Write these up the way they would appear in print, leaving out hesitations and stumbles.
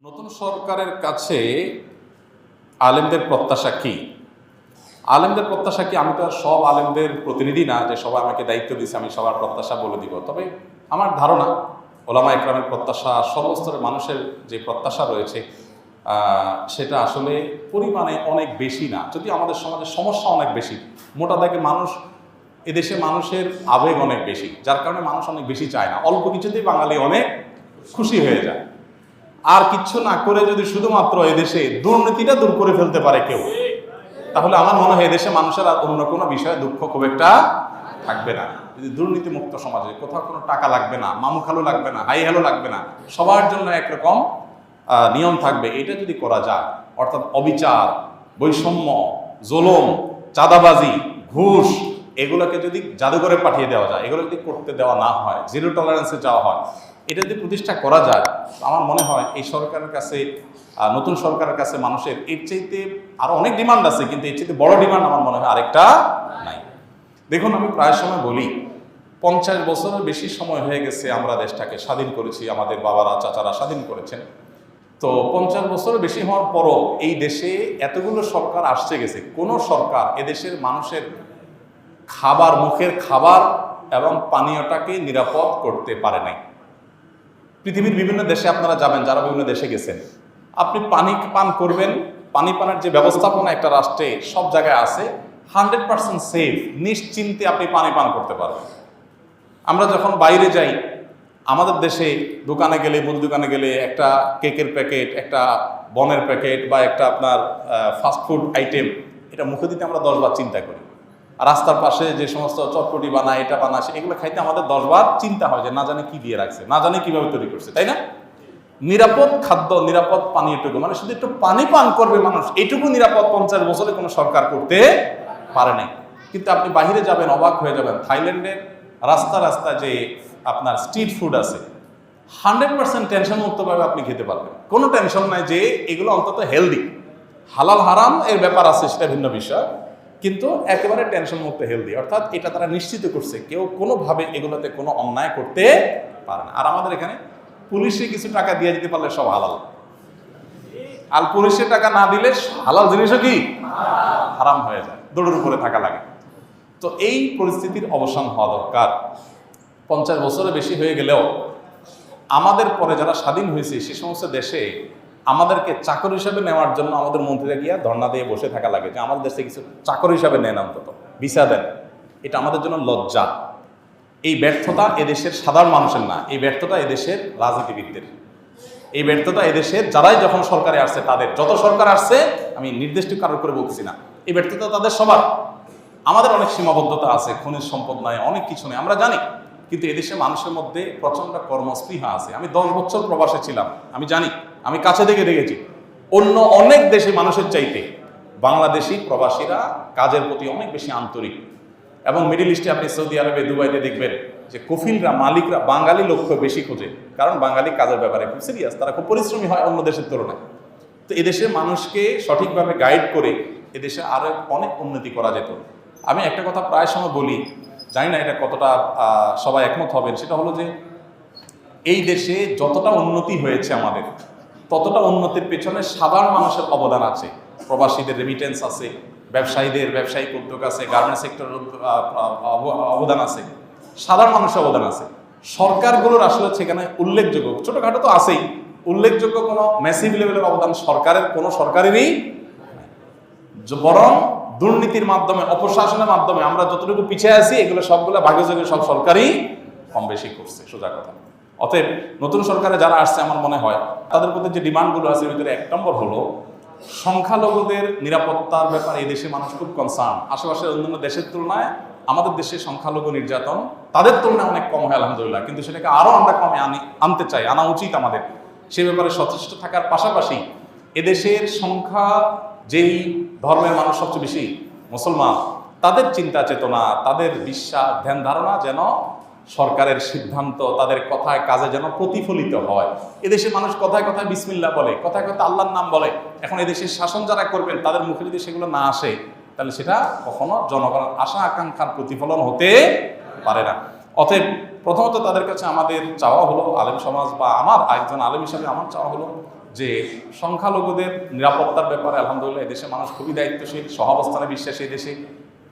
নতুন সরকারের কাছে আলেমদের প্রত্যাশা কি? আলেমদের প্রত্যাশা কি? আমি তো আর সব আলেমদের প্রতিনিধি না যে সবাই আমাকে দায়িত্ব দিয়েছে আমি সবার প্রত্যাশা বলে দিব। তবে আমার ধারণা ওলামা একরামের প্রত্যাশা, সর্বস্তরের মানুষের যে প্রত্যাশা রয়েছে সেটা আসলে পরিমাণে অনেক বেশি না, যদি আমাদের সমাজের সমস্যা অনেক বেশি। মোটা দাগে মানুষ, এদেশে মানুষের আবেগ অনেক বেশি, যার কারণে মানুষ অনেক বেশি চায় না। অল্প কিছুতেই বাঙালি অনেক খুশি হয়ে যায়। আর কিচ্ছু না করে যদি শুধুমাত্র এদেশে দুর্নীতিটা দূর করে ফেলতে পারে কেউ, তাহলে আমার মনে হয় এদেশে মানুষের আর অন্য কোনো বিষয়ে দুঃখ খুব একটা থাকবে না। যদি দুর্নীতি মুক্ত সমাজে কোথাও কোনো টাকা লাগবে না, মামু খালু লাগবে না, হাই হ্যালো লাগবে না, সবার জন্য একরকম নিয়ম থাকবে, এটা যদি করা যায়, অর্থাৎ অবিচার, বৈষম্য, জুলুম, চাঁদাবাজি, ঘুষ, এগুলোকে যদি জাদুঘরে পাঠিয়ে দেওয়া যায়, এগুলো যদি করতে দেওয়া না হয়, জিরো টলারেন্সে যাওয়া হয়, এটা যদি প্রতিষ্ঠা করা যায়, আমার মনে হয় এই সরকারের কাছে, নতুন সরকারের কাছে মানুষের এর চাইতে আরো অনেক ডিমান্ড আছে, কিন্তু এর চাইতে বড় ডিমান্ড আমার মনে হয় আরেকটা নাই। দেখুন, আমি প্রায় সময় বলি 50 বছরের বেশি সময় হয়ে গেছে আমরা দেশটাকে স্বাধীন করেছি, আমাদের বাবারা চাচারা স্বাধীন করেছেন। তো 50 বছরের বেশি হওয়ার পরও এই দেশে এতগুলো সরকার আসছে গেছে, কোনো সরকার এদেশের মানুষের খাবার, মুখের খাবার এবং পানীয়টাকে নিরাপদ করতে পারে নাই। পৃথিবীর বিভিন্ন দেশে আপনারা যাবেন, যারা বিভিন্ন দেশে গেছেন, আপনি পানি পান করবেন, পানি পানের যে ব্যবস্থাপনা একটা রাষ্ট্রে সব জায়গায় আছে, 100% সেফ, নিশ্চিন্তে আপনি পানি পান করতে পারবেন। আমরা যখন বাইরে যাই, আমাদের দেশে দোকানে গেলে, মুদি দোকানে গেলে একটা কেকের প্যাকেট, একটা বনের প্যাকেট বা একটা আপনার ফাস্টফুড আইটেম, এটা মুখে দিতে আমরা 10 বার চিন্তা করি। আর রাস্তার পাশে যে সমস্ত চটপটি বানায়, এটা বানায়, এগুলো খাইতে আমাদের 10 বার চিন্তা হয় যে না জানে কি দিয়ে রাখছে, না জানে কিভাবে তৈরি করছে, তাই না? নিরাপদ খাদ্য, নিরাপদ পানি, এটুকু মানে শুধু একটু পানি পান করবে মানুষ, এইটুকু নিরাপদ 50 বছরে কোনো সরকার করতে পারে নাই। কিন্তু আপনি বাহিরে যাবেন, অবাক হয়ে যাবেন, থাইল্যান্ডের রাস্তা রাস্তা যে আপনার স্ট্রিট ফুড আছে, 100% টেনশন মুক্তভাবে আপনি খেতে পারবেন, কোনো টেনশন নাই যে এগুলো অন্তত হেলদি। হালাল হারাম এর ব্যাপার আছে, সেটা ভিন্ন বিষয়, কিন্তু একেবারে টেনশন মুক্ত হেলদি, অর্থাৎ এটা তারা নিশ্চিত করছে কেউ কোনোভাবে এগুলোতে কোনো অন্যায় করতে পারে না। আর আমাদের এখানে পুলিশে কিছু টাকা দিয়ে দিতে পারলে সব হালাল, আর পুলিশে টাকা না দিলে হালাল জিনিসও কি হারাম হয়ে যায়, দৌড়ের উপরে থাকা লাগে। তো এই পরিস্থিতির অবসান হওয়া দরকার। 50 বছরের বেশি হয়ে গেলেও আমাদের পরে যারা স্বাধীন হয়েছে সে সমস্ত দেশে আমাদেরকে চাকর হিসাবে নেওয়ার জন্য আমাদের মন্ত্রীরা গিয়া ধর্ণা দিয়ে বসে থাকা লাগে যে আমাদের দেশে কিছু চাকর হিসাবে নেন, অন্তত ভিসা দেন। এটা আমাদের জন্য লজ্জা। এই ব্যর্থতা এদেশের সাধারণ মানুষের না, এই ব্যর্থতা এদেশের রাজনীতিবিদদের, এই ব্যর্থতা এদেশের যারাই যখন সরকারে আসছে তাদের, যত সরকার আসছে, আমি নির্দিষ্ট কারোর করে বলতেছি না, এই ব্যর্থতা তাদের সবার। আমাদের অনেক সীমাবদ্ধতা আছে, খনিজ সম্পদ নাই, অনেক কিছু নেই, আমরা জানি, কিন্তু এদেশের মানুষের মধ্যে প্রচণ্ড কর্মস্পৃহা আছে। আমি 10 বছর প্রবাসে ছিলাম, আমি জানি, আমি কাছে থেকে দেখেছি, অন্য অনেক দেশে মানুষের চাইতে বাংলাদেশি প্রবাসীরা কাজের প্রতি অনেক বেশি আন্তরিক। এবং মিডিল ইস্টে আপনি সৌদি আরবে, দুবাইতে দেখবেন যে কফিলরা, মালিকরা বাঙালি লোককে বেশি খোঁজে, কারণ বাঙালি কাজের ব্যাপারে খুব সিরিয়াস, তারা খুব পরিশ্রমী হয় অন্য দেশের তুলনায়। তো এদেশের মানুষকে সঠিকভাবে গাইড করে এদেশে আরো অনেক উন্নতি করা যেত। আমি একটা কথা প্রায় সময় বলি, জানি না এটা কতটা সবাই একমত হবেন, সেটা হলো যে এই দেশে যতটা উন্নতি হয়েছে আমাদের, ততটা উন্নতির পেছনে সাধারণ মানুষের অবদান আছে। প্রবাসীদের রেমিটেন্স আছে, ব্যবসায়ীদের ব্যবসায়িক উদ্যোগ আছে, গার্মেন্টস সেক্টরের অবদান আছে, সাধারণ মানুষের অবদান আছে। সরকারগুলোর আসলে সেখানে উল্লেখযোগ্য, ছোটখাটো তো আছেই, উল্লেখযোগ্য কোনো ম্যাসিভ লেভেলের অবদান সরকারের, কোনো সরকারেরই, বরং দুর্নীতির মাধ্যমে, অপশাসনের মাধ্যমে আমরা যতটুকু পিছিয়ে আছি, এগুলো সবগুলো ভাগে যোগে সব সরকারই কম বেশি করছে, সোজা কথা। অতএব নতুন সরকারে যারা আসছে, আমার মনে হয় তাদের প্রতি যে ডিমান্ডগুলো আছে, ভিতরে 1 নম্বর হলো সংখ্যালঘুদের নিরাপত্তার ব্যাপারে এই দেশে মানুষ খুব কনসার্ন। আশেপাশের অন্যান্য দেশের তুলনায় আমাদের দেশে সংখ্যালঘু নির্যাতন তাদের তুলনায় অনেক কম হয় আলহামদুলিল্লাহ, কিন্তু সেটাকে আরো আমরা কমে আনতে চাই, আনা উচিত আমাদের। সে ব্যাপারে সচেষ্ট থাকার পাশাপাশি এদেশের সংখ্যা, যেই ধর্মের মানুষ সবচেয়ে বেশি মুসলমান, তাদের চিন্তা চেতনা, তাদের বিশ্বাস, ধ্যান ধারণা যেন সরকারের সিদ্ধান্ত, তাদের কথায় কাজে যেন প্রতিফলিত হয়। এদেশের মানুষ কথায় কথায় বিসমিল্লাহ বলে, কথায় কথায় আল্লাহর নাম বলে। এখন এদেশের শাসন যারা করবেন তাদের মুখে যদি সেগুলো না আসে, তাহলে সেটা কখনো জনগণের আশা আকাঙ্ক্ষার প্রতিফলন হতে পারে না। অতএব প্রথমত তাদের কাছে আমাদের চাওয়া হলো, আলেম সমাজ বা আমার একজন আলেম হিসাবে আমার চাওয়া হলো যে সংখ্যালঘুদের নিরাপত্তার ব্যাপারে আলহামদুলিল্লাহ এদেশে মানুষ খুবই দায়িত্বশীল, সহাবস্থানে বিশ্বাসী। এদেশে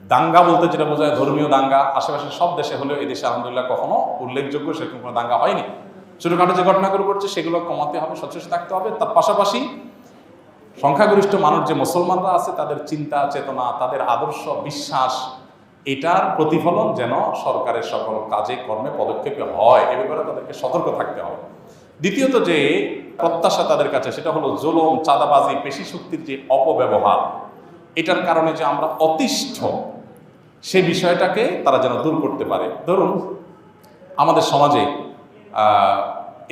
দাঙ্গা বলতে যেটা বোঝায় ধর্মীয় দাঙ্গা, আশেপাশের সব দেশে হলেও এদেশে আলহামদুলিল্লাহ কখনো উল্লেখযোগ্য সেরকম কোনো দাঙ্গা হয়নি। ছোটখাটো যে ঘটনাগুলো ঘটছে সেগুলো কমাতে হবে, সচেষ্ট থাকতে হবে। তার পাশাপাশি সংখ্যাগরিষ্ঠ মানুষ যে মুসলমানরা আছে তাদের চিন্তা চেতনা, তাদের আদর্শ বিশ্বাস, এটার প্রতিফলন যেন সরকারের সকল কাজে কর্মে পদক্ষেপে হয়, এ ব্যাপারে তাদেরকে সতর্ক থাকতে হবে। দ্বিতীয়ত যে প্রত্যাশা তাদের কাছে সেটা হলো জুলুম, চাঁদাবাজি, পেশি শক্তির যে অপব্যবহার, এটার কারণে যে আমরা অতিষ্ঠ, সে বিষয়টাকে তারা যেন দূর করতে পারে। ধরুন আমাদের সমাজে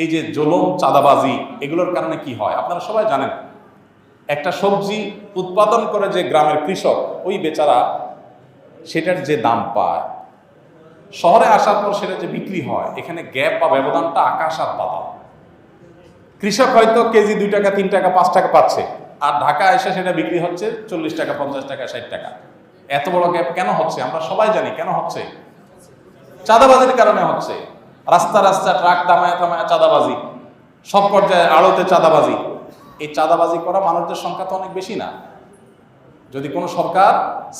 এই যে জুলুম, চাঁদাবাজি, এগুলোর কারণে কি হয় আপনারা সবাই জানেন। একটা সবজি উৎপাদন করে যে গ্রামের কৃষক, ওই বেচারা সেটার যে দাম পায়, শহরে আসার পর সেটা যে বিক্রি হয়, এখানে গ্যাপ বা ব্যবধানটা আকাশ আর পাতাল। কৃষক হয়তো কেজি 2 টাকা, 3 টাকা, 5 টাকা পাচ্ছে, আর ঢাকা এসে সেটা বিক্রি হচ্ছে 40 টাকা, 50 টাকা, 60 টাকা। এত বড় গ্যাপ কেন হচ্ছে আমরা সবাই জানি কেন হচ্ছে। চাঁদাবাজির কারণে হচ্ছে। রাস্তা রাস্তা ট্রাক থামায় থামায় চাঁদাবাজি, সব পর্যায়ে আড়তে চাঁদাবাজি। এই চাঁদাবাজি করা মানুষদের সংখ্যা তো অনেক বেশি না। যদি কোনো সরকার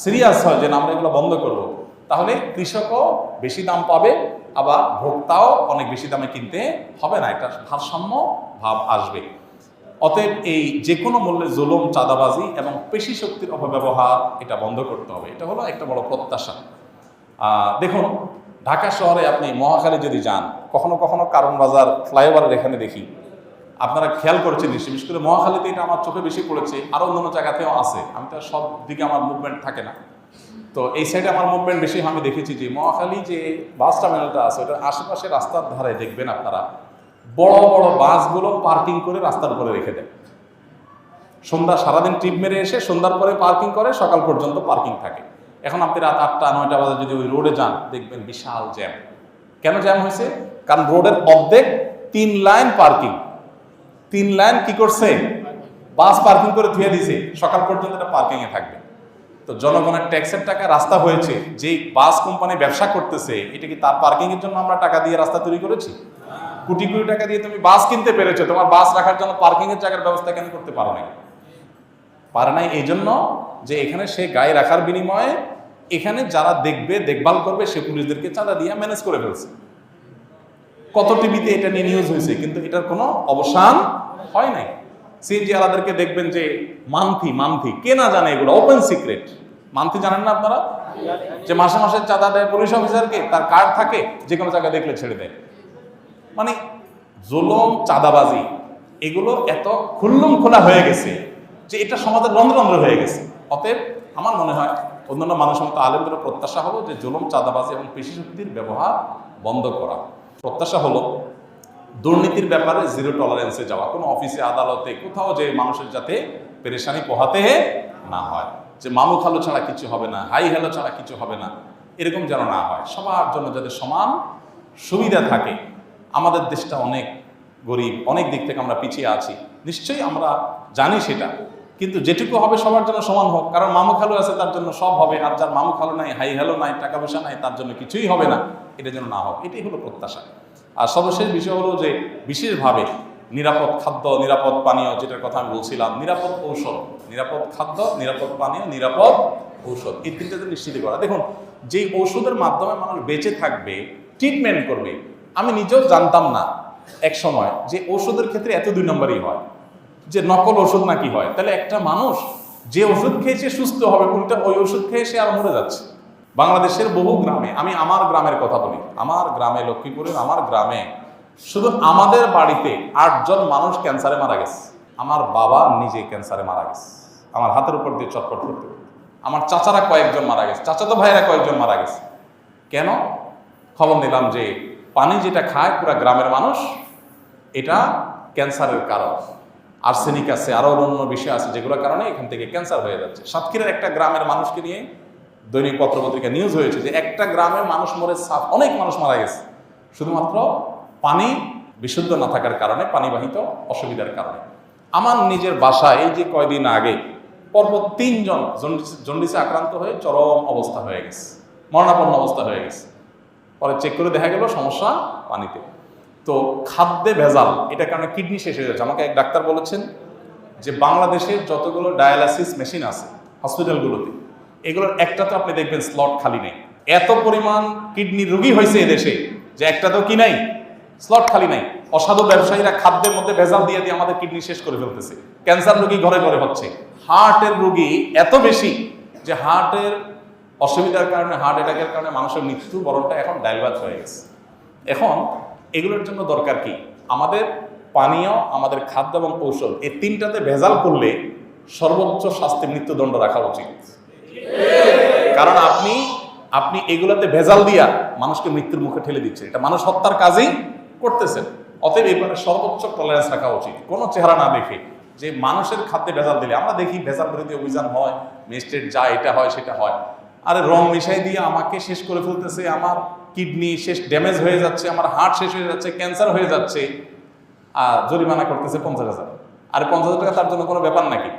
সিরিয়াস হয় যে আমরা এগুলো বন্ধ করব, তাহলে কৃষকও বেশি দাম পাবে, আবার ভোক্তাও অনেক বেশি দামে কিনতে হবে না। এটা ভারসাম্য ভাব আসবে। অতএব এই যে কোনো মূল্যে জুলুম, চাঁদাবাজি এবং পেশি শক্তির অপব্যবহার এটা বন্ধ করতে হবে। এটা হলো একটা বড় প্রত্যাশা। দেখুন ঢাকা শহরে আপনি মহাখালী যদি যান, কখনো কখনো কারণ বাজার ফ্লাইওভারের এখানে দেখি, আপনারা খেয়াল করেছেন নিশ্চয়ই, বিশেষ করে মহাখালীতে এটা আমার চোখে বেশি পড়েছে, আরও অন্যান্য জায়গাতেও আছে। আমি তো সব দিকে আমার মুভমেন্ট থাকে না, তো এই সাইডে আমার মুভমেন্ট বেশি। আমি দেখেছি যে মহাখালী যে বাস টার্মিনালটা আছে, ওটার আশেপাশে রাস্তার ধারে দেখবেন আপনারা বড় বড় বাসগুলো পার্কিং করে রাস্তার উপরে রেখে দেয়। সন্ধ্যা সারাদিন ট্রিপ মেরে এসে সন্ধ্যার পরে পার্কিং করে, সকাল পর্যন্ত পার্কিং থাকে। এখন আপনি রাত 8টা 9টা বাজে যদি ওই রোডে যান, দেখবেন বিশাল জ্যাম। কেন জ্যাম হয়েছে? কারণ রোডের অর্ধেক 3 লাইন পার্কিং, 3 লাইন কি করছে, বাস পার্কিং করে ধুয়ে দিছে, সকাল পর্যন্ত এটা পার্কিংয়ে থাকবে। তো জনগণের ট্যাক্সের টাকা রাস্তা হয়েছে, যেই বাস কোম্পানি ব্যবসা করতেছে, এটা কি তার পার্কিংয়ের জন্য আমরা টাকা দিয়ে রাস্তা তৈরি করেছি? কোটি কোটি টাকা দিয়ে তুমি বাস কিনতে পেরেছো, তোমার বাস রাখার জন্য পার্কিংয়ের জায়গার ব্যবস্থা কেন করতে পারো নাই? পারে নাই এই জন্য যে এখানে সে গায়ে রাখার বিনিময়ে এখানে যারা দেখবে, দেখভাল করবে, সে পুলিশদেরকে চাঁদা দিয়ে ম্যানেজ করে ফেলছে। কত টিভিতে এটা নিয়ে নিউজ হয়েছে, কিন্তু এটার কোনো অবসান হয় নাই। সিএনজি আলাদেরকে দেখবেন যে মান্থি কে না জানে, এগুলো ওপেন সিক্রেট। মান্থি জানেন না আপনারা? যে মাসে মাসে চাঁদা দেয় পুলিশ অফিসারকে, তার কার্ড থাকে, যে কোনো জায়গায় দেখলে ছেড়ে দেয়। মানে জুলুম, চাঁদাবাজি এগুলো এত খুল্লুম খোলা হয়ে গেছে যে এটা সমাজের রন্ধ্র হয়ে গেছে। অতএব আমার মনে হয় অন্যান্য মানুষের মতো আলেমদের প্রত্যাশা হলো যে জুলুম, চাঁদাবাজি এবং পেশি শক্তির ব্যবহার বন্ধ করা। প্রত্যাশা হলো দুর্নীতির ব্যাপারে 0 টলারেন্সে যাওয়া। কোনো অফিসে, আদালতে, কোথাও যে মানুষের যাতে পেরেশানি পোহাতে না হয়, যে মামু খালো ছাড়া কিছু হবে না, হাই হ্যালো ছাড়া কিছু হবে না, এরকম যেন না হয়। সবার জন্য যাতে সমান সুবিধা থাকে। আমাদের দেশটা অনেক গরিব, অনেক দিক থেকে আমরা পিছিয়ে আছি, নিশ্চয়ই আমরা জানি সেটা, কিন্তু যেটুকু হবে সবার জন্য সমান হোক। কারণ মামু খালু আছে তার জন্য সব হবে, আর যার মামু খালু নাই, হাই হ্যালো নাই, টাকা পয়সা নাই, তার জন্য কিছুই হবে না, এটা যেন না হোক। এটাই হলো প্রত্যাশা। আর সর্বশেষ বিষয় হলো যে বিশেষভাবে নিরাপদ খাদ্য, নিরাপদ পানীয়, যেটার কথা আমি বলছিলাম, নিরাপদ ঔষধ, নিরাপদ খাদ্য, নিরাপদ পানীয়, নিরাপদ ঔষধ, এই তিনটাতে নিশ্চিত করা। দেখুন যেই ঔষধের মাধ্যমে মানুষ বেঁচে থাকবে, ট্রিটমেন্ট করবে, আমি নিজেও জানতাম না এক সময় যে ঔষধের ক্ষেত্রে এত 2 নম্বরই হয়, যে নকল ওষুধ নাকি হয়। তাহলে একটা মানুষ যে ওষুধ খেয়েছে সুস্থ হবে, উল্টা ওই ওষুধ খেয়ে সে আর মরে যাচ্ছে। বাংলাদেশের বহু গ্রামে, আমি আমার গ্রামের কথা বলি, আমার গ্রামে, লক্ষ্মীপুরের আমার গ্রামে, শুধু আমাদের বাড়িতে 8 জন মানুষ ক্যান্সারে মারা গেছে। আমার বাবা নিজে ক্যান্সারে মারা গেছে, আমার হাতের উপর দিয়ে চটপট করতে। আমার চাচারা কয়েকজন মারা গেছে, চাচাতো ভাইরা কয়েকজন মারা গেছে। কেন? খবর নিলাম যে পানি যেটা খায় পুরা গ্রামের মানুষ, এটা ক্যান্সারের কারণ। আর্সেনিক আছে, আরও অন্য বিষয় আছে, যেগুলোর কারণে এখান থেকে ক্যান্সার হয়ে যাচ্ছে। সাতক্ষীরার একটা গ্রামের মানুষকে নিয়ে দৈনিক পত্রপত্রিকা নিউজ হয়েছে যে একটা গ্রামের মানুষ মরে, অনেক মানুষ মারা গেছে শুধুমাত্র পানি বিশুদ্ধ না থাকার কারণে, পানিবাহিত অসুবিধার কারণে। আমার নিজের বাসায় এই যে কয়দিন আগে পরপর 3 জন জন্ডিসে আক্রান্ত হয়ে চরম অবস্থা হয়ে গেছে, মরণাপন্ন অবস্থা হয়ে গেছে। পরে চেক করে দেখা গেল সমস্যা পানিতে। তো খাদ্যে ভেজাল, এটার কারণে কিডনি শেষ হয়ে যাচ্ছে। আমাকে এক ডাক্তার বলেছেন যে বাংলাদেশের যতগুলো ডায়ালাসিস মেশিন আছে হসপিটালগুলোতে, এগুলোর একটাতে আপনি দেখবেন স্লট খালি নেই। এত পরিমাণ কিডনি রোগী হয়েছে এদেশে যে একটাতেও কি নাই, স্লট খালি নাই। অসাধু ব্যবসায়ীরা খাদ্যের মধ্যে ভেজাল দিয়ে দিয়ে আমাদের কিডনি শেষ করে ফেলতেছে। ক্যান্সার রোগী ঘরে ঘরে হচ্ছে। হার্টের রোগী এত বেশি যে হার্টের অসুবিধার কারণে, হার্ট অ্যাটাকের কারণে মানুষের মৃত্যু বরণটা এখন ডাইলবাত হয়ে গেছে। এখন এগুলোর জন্য দরকার কি? আমাদের পানীয়, আমাদের খাদ্য এবং ঔষধ, এই তিনটাতে ভেজাল করলে সর্বোচ্চ শাস্তি মৃত্যুদণ্ড রাখা উচিত। কারণ আপনি এগুলাতে ভেজাল দিয়া মানুষকে মৃত্যুর মুখে ঠেলে দিচ্ছেন, এটা মানুষ হত্যার কাজেই করতেছেন। অতএব এবারে সর্বোচ্চ টলারেন্স রাখা উচিত, কোনো চেহারা না দেখে যে মানুষের খাদ্যে ভেজাল দিলে। আমরা দেখি ভেজাল বিরোধী অভিযান হয়, ম্যাজিস্ট্রেট যা এটা হয় সেটা হয়, আরে রং মিশাই দিয়ে আমাকে শেষ করে ফেলতেছে, আমার কিডনি শেষ, ড্যামেজ হয়ে যাচ্ছে, আমার হার্ট শেষ হয়ে যাচ্ছে, ক্যান্সার হয়ে যাচ্ছে, আর জরিমানা করতেছে 50,000। আর 50,000 টাকা তার জন্য কোনো ব্যাপার নাকি?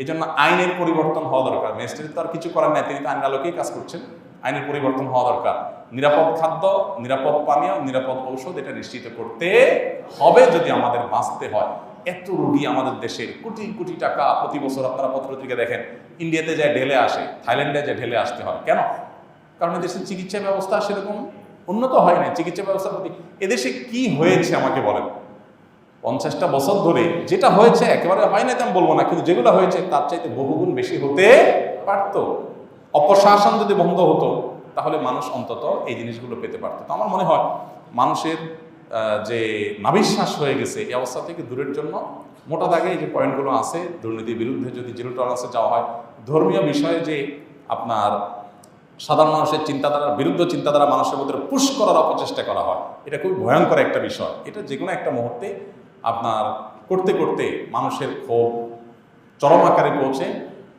এই জন্য আইনের পরিবর্তন হওয়া দরকার। ম্যাজিস্ট্রেট তো আর কিছু করার নাই, তিনি তো আইন আলোকেই কাজ করছেন। আইনের পরিবর্তন হওয়া দরকার। নিরাপদ খাদ্য, নিরাপদ পানীয়, নিরাপদ ঔষধ এটা নিশ্চিত করতে হবে যদি আমাদের বাঁচতে হয়। এত রোগী আমাদের দেশের, কোটি কোটি টাকা প্রতি বছর আপনারা পত্রপত্রিকা দেখেন, ইন্ডিয়াতে যায় ঢেলে আসে, থাইল্যান্ডে যায় ঢেলে আসতে হয়। কেন? কারণ এদেশের চিকিৎসা ব্যবস্থা সেরকম উন্নত হয় না। চিকিৎসা ব্যবস্থার প্রতি এদেশে কি হয়েছে আমাকে বলেন? 50টা বছর ধরে যেটা হয়েছে, একেবারে হয় না তেমন বলবো না, কিন্তু যেগুলো হয়েছে তার চাইতে বহুগুণ বেশি হতে পারত। অপশাসন যদি বন্ধ হতো তাহলে মানুষ অন্তত এই জিনিসগুলো পেতে পারত। তো আমার মনে হয় মানুষের যে নাভিশ্বাস হয়ে গেছে এই অবস্থা থেকে দূরের জন্য মোটা দাগে এই যে পয়েন্টগুলো আছে, দুর্নীতির বিরুদ্ধে যদি জিরো টলারেন্সে যাওয়া হয়, ধর্মীয় বিষয়ে যে আপনার সাধারণ মানুষের চিন্তাধারার বিরুদ্ধে চিন্তাধারা মানুষের মধ্যে পুশ করার অপচেষ্টা করা হয়, এটা খুব ভয়ঙ্কর একটা বিষয়। এটা যে কোনো একটা মুহূর্তে আপনার করতে করতে মানুষের ক্ষোভ চরম আকারে পৌঁছে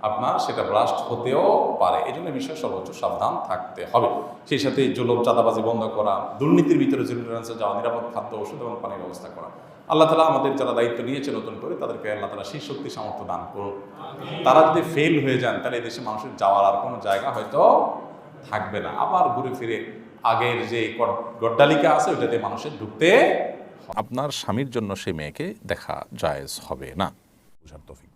আপনার সেটা ব্লাস্ট হতেও পারে। এই জন্য বিষয়ে সর্বোচ্চ সাবধান থাকতে হবে। সেই সাথে জুলুম, চাঁদাবাজি বন্ধ করা, দুর্নীতির ভিতরে জিরো টলারেন্সে যাওয়া, নিরাপদ খাদ্য, ওষুধ এবং পানির ব্যবস্থা করা। আল্লাহ তাআলা আমাদের যারা দায়িত্ব নিয়েছে নতুন করে, তাদেরকে আল্লাহ তাআলা সেই শক্তি সামর্থ্য দান করুন। তারা যদি ফেল হয়ে যান তাহলে এদেশে মানুষের যাওয়ার আর কোনো জায়গা হয়তো থাকবে না। আবার ঘুরে ফিরে আগের যে গড্ডালিকা আছে ওইটাতে মানুষের ঢুকতে, আপনার স্বামীর জন্য সেই মেয়েকে দেখা জায়েজ হবে না। বুঝার তৌফিক।